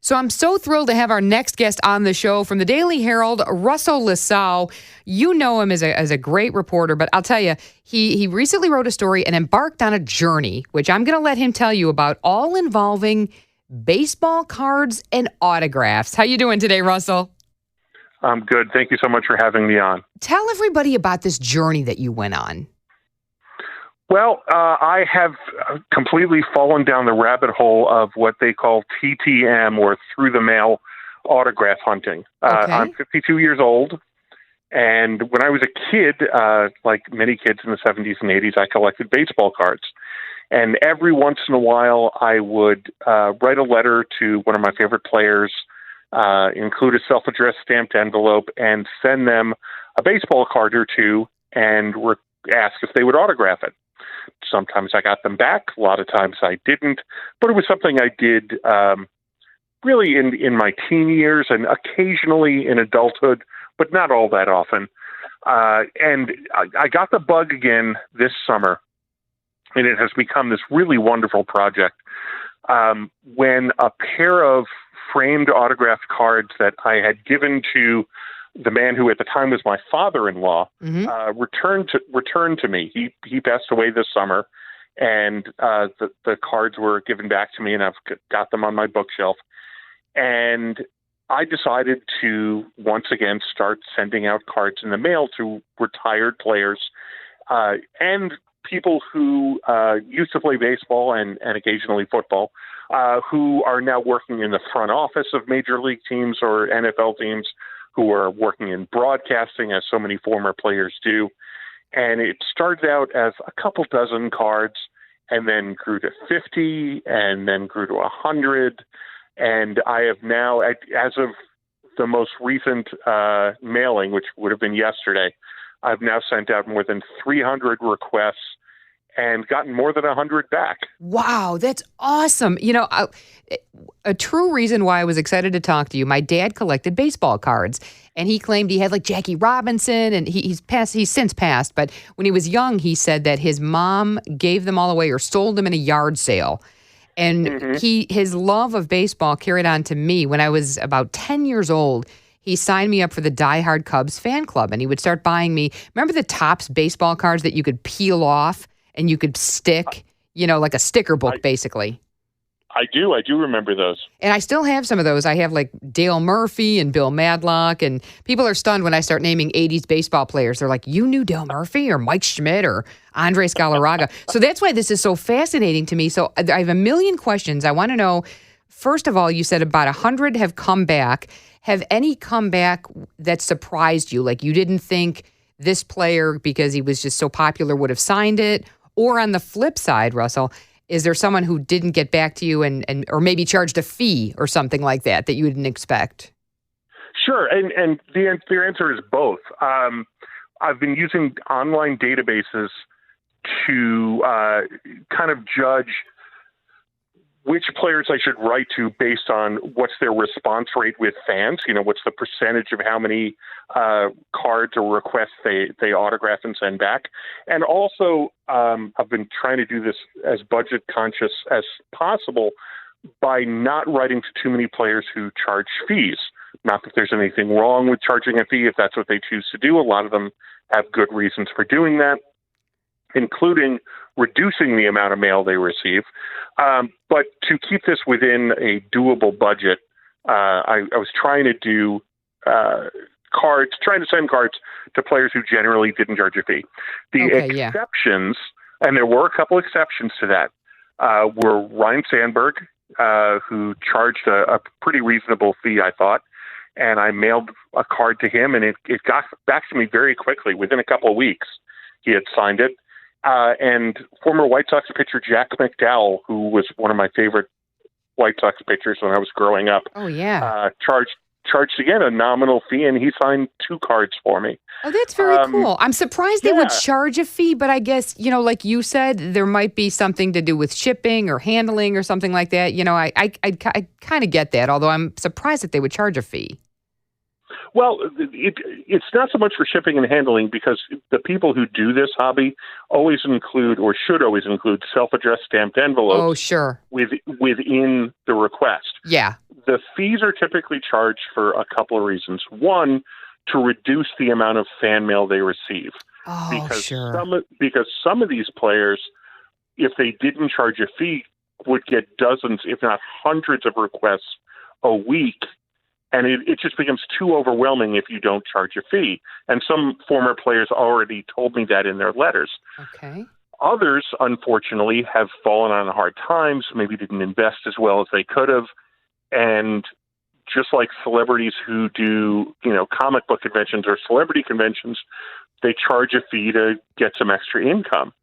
So I'm so thrilled to have our next guest on the show from the Daily Herald, Russell Lissau. You know him as a great reporter, but I'll tell you, he recently wrote a story and embarked on a journey, which I'm going to let him tell you about, all involving baseball cards and autographs. How you doing today, Russell? I'm good. Thank you so much for having me on. Tell everybody about this journey that you went on. Well, I have completely fallen down the rabbit hole of what they call TTM, or through the mail autograph hunting. Okay. I'm 52 years old, and when I was a kid, like many kids in the 70s and 80s, I collected baseball cards. And every once in a while, I would write a letter to one of my favorite players, include a self-addressed stamped envelope, and send them a baseball card or two and ask if they would autograph it. Sometimes I got them back. A lot of times I didn't. But it was something I did really in my teen years and occasionally in adulthood, but not all that often. And I got the bug again this summer, and it has become this really wonderful project. When a pair of framed autographed cards that I had given to the man who at the time was my father-in-law, returned to me. He passed away this summer, and the cards were given back to me, and I've got them on my bookshelf. And I decided to once again start sending out cards in the mail to retired players and people who used to play baseball and occasionally football, who are now working in the front office of major league teams or NFL teams, who are working in broadcasting, as so many former players do. And it started out as a couple dozen cards, and then grew to 50, and then grew to 100. And I have now, as of the most recent mailing, which would have been yesterday, I've now sent out more than 300 requests and gotten more than 100 back. Wow, that's awesome. You know, a true reason why I was excited to talk to you, my dad collected baseball cards, and he claimed he had like Jackie Robinson, and he's since passed, but when he was young, he said that his mom gave them all away or sold them in a yard sale. And his love of baseball carried on to me. When I was about 10 years old, he signed me up for the Die Hard Cubs fan club, and he would start buying me, remember the Topps baseball cards that you could peel off and you could stick, you know, like a sticker book, basically? I do remember those. And I still have some of those. I have like Dale Murphy and Bill Madlock, and people are stunned when I start naming 80s baseball players. They're like, you knew Dale Murphy or Mike Schmidt or Andres Galarraga. So that's why this is so fascinating to me. So I have a million questions. I want to know, first of all, you said about 100 have come back. Have any come back that surprised you? Like you didn't think this player, because he was just so popular, would have signed it? Or on the flip side, Russell, is there someone who didn't get back to you and or maybe charged a fee or something like that you didn't expect? Sure, and the answer is both. I've been using online databases to kind of judge which players I should write to based on what's their response rate with fans. You know, what's the percentage of how many cards or requests they autograph and send back. And also, I've been trying to do this as budget conscious as possible by not writing to too many players who charge fees. Not that there's anything wrong with charging a fee if that's what they choose to do. A lot of them have good reasons for doing that, including reducing the amount of mail they receive. But to keep this within a doable budget, I was trying to do trying to send cards to players who generally didn't charge a fee. The exceptions, and there were a couple exceptions to that, were Ryan Sandberg, who charged a pretty reasonable fee, I thought, and I mailed a card to him, and it got back to me very quickly. Within a couple of weeks, he had signed it. And former White Sox pitcher Jack McDowell, who was one of my favorite White Sox pitchers when I was growing up, charged again a nominal fee, and he signed 2 cards for me. Oh, that's very cool. I'm surprised they would charge a fee, but I guess, you know, like you said, there might be something to do with shipping or handling or something like that. You know, I kind of get that, although I'm surprised that they would charge a fee. Well, it's not so much for shipping and handling because the people who do this hobby always include, or should always include, self-addressed stamped envelopes. Oh, sure. Within the request. Yeah. The fees are typically charged for a couple of reasons. One, to reduce the amount of fan mail they receive. Oh, sure. Because some of these players, if they didn't charge a fee, would get dozens, if not hundreds of requests a week. And it just becomes too overwhelming if you don't charge a fee. And some former players already told me that in their letters. Okay. Others, unfortunately, have fallen on hard times, maybe didn't invest as well as they could have. And just like celebrities who do, comic book conventions or celebrity conventions, they charge a fee to get some extra income.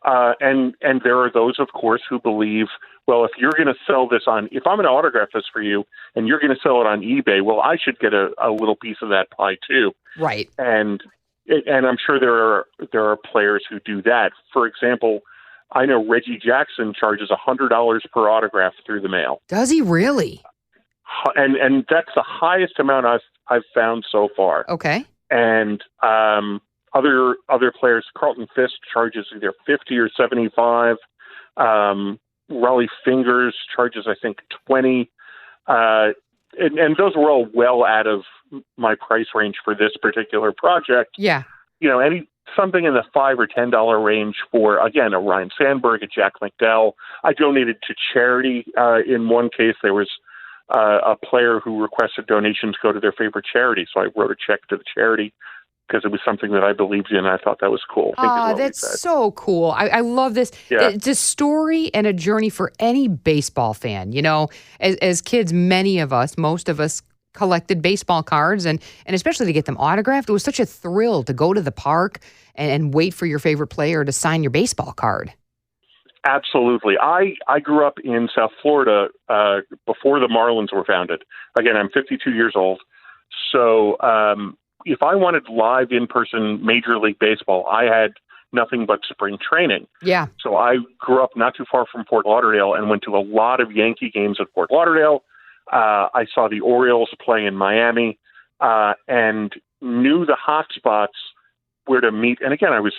And there are those, of course, who believe, well, if you're going to sell this if I'm going to autograph this for you and you're going to sell it on eBay, well, I should get a little piece of that pie too. Right. And I'm sure there are players who do that. For example, I know Reggie Jackson charges $100 per autograph through the mail. Does he really? And that's the highest amount I've found so far. Okay. And other players, Carlton Fisk charges either $50 or $75. Raleigh Fingers charges, I think, $20. And those were all well out of my price range for this particular project. Yeah. Something in the $5 or $10 range for, again, a Ryan Sandberg, a Jack McDowell. I donated to charity. In one case, there was a player who requested donations go to their favorite charity. So I wrote a check to the charity because it was something that I believed in. I thought that was cool. That's so cool. I love this. Yeah. It's a story and a journey for any baseball fan. As kids, most of us collected baseball cards and especially to get them autographed. It was such a thrill to go to the park and wait for your favorite player to sign your baseball card. Absolutely. I grew up in South Florida before the Marlins were founded. Again, I'm 52 years old. So if I wanted live in-person Major League Baseball, I had nothing but spring training. Yeah. So I grew up not too far from Fort Lauderdale and went to a lot of Yankee games at Fort Lauderdale. I saw the Orioles play in Miami and knew the hot spots where to meet. And again, I was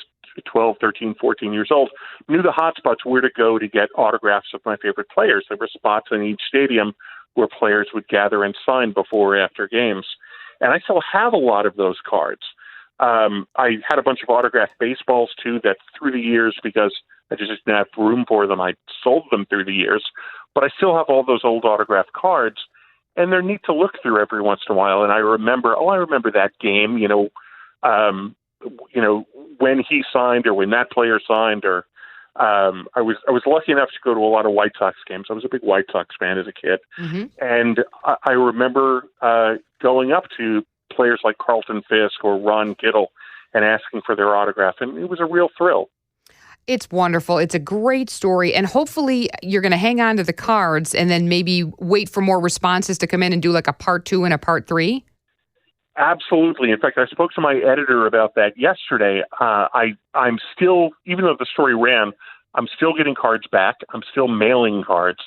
12, 13, 14 years old, knew the hot spots where to go to get autographs of my favorite players. There were spots in each stadium where players would gather and sign before or after games. And I still have a lot of those cards. I had a bunch of autographed baseballs, too, that through the years, because I just didn't have room for them, I sold them through the years. But I still have all those old autographed cards, and they're neat to look through every once in a while. And I remember that game, when he signed or when that player signed, or I was lucky enough to go to a lot of White Sox games. I was a big White Sox fan as a kid. Mm-hmm. And I remember going up to players like Carlton Fisk or Ron Kittle and asking for their autograph. And it was a real thrill. It's wonderful. It's a great story. And hopefully you're going to hang on to the cards and then maybe wait for more responses to come in and do like a part 2 and a part 3. Absolutely. In fact, I spoke to my editor about that yesterday. I'm still, even though the story ran, I'm still getting cards back. I'm still mailing cards.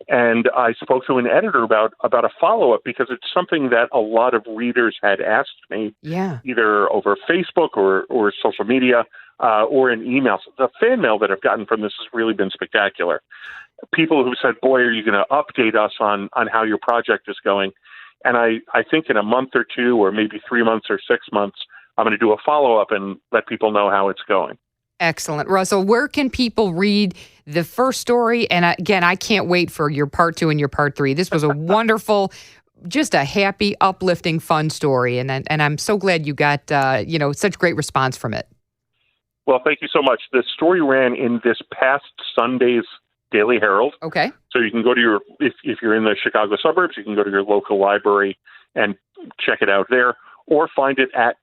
And I spoke to an editor about a follow-up because it's something that a lot of readers had asked me, either over Facebook or social media or in emails. The fan mail that I've gotten from this has really been spectacular. People who said, boy, are you going to update us on how your project is going? And I think in a month or 2 or maybe 3 months or 6 months, I'm going to do a follow-up and let people know how it's going. Excellent. Russell, where can people read the first story? And again, I can't wait for your part 2 and your part 3. This was a wonderful, just a happy, uplifting, fun story. And I'm so glad you got, such great response from it. Well, thank you so much. The story ran in this past Sunday's Daily Herald. Okay. So you can go to if you're in the Chicago suburbs, you can go to your local library and check it out there, or find it at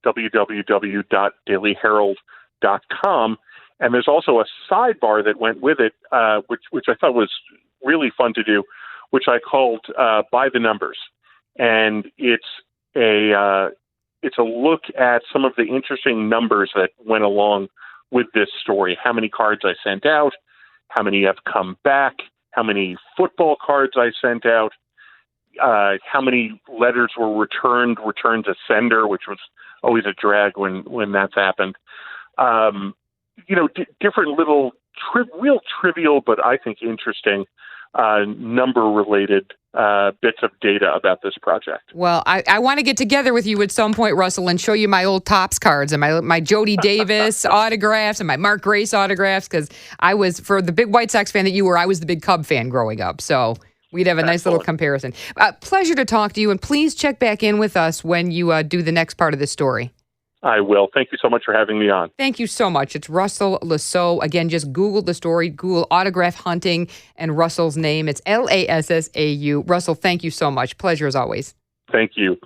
www.dailyherald.com. And there's also a sidebar that went with it, which I thought was really fun to do, which I called By the Numbers. And it's a look at some of the interesting numbers that went along with this story. How many cards I sent out, how many have come back, how many football cards I sent out. how many letters were returned to sender, which was always a drag when that's happened. Different little real trivial, but I think interesting number-related bits of data about this project. Well, I want to get together with you at some point, Russell, and show you my old Topps cards and my Jody Davis autographs and my Mark Grace autographs, because I was, for the big White Sox fan that you were, I was the big Cub fan growing up. So we'd have a nice little comparison. Pleasure to talk to you, and please check back in with us when you do the next part of this story. I will. Thank you so much for having me on. Thank you so much. It's Russell Lissau. Again, just Google the story, Google autograph hunting, and Russell's name. It's Lassau. Russell, thank you so much. Pleasure as always. Thank you.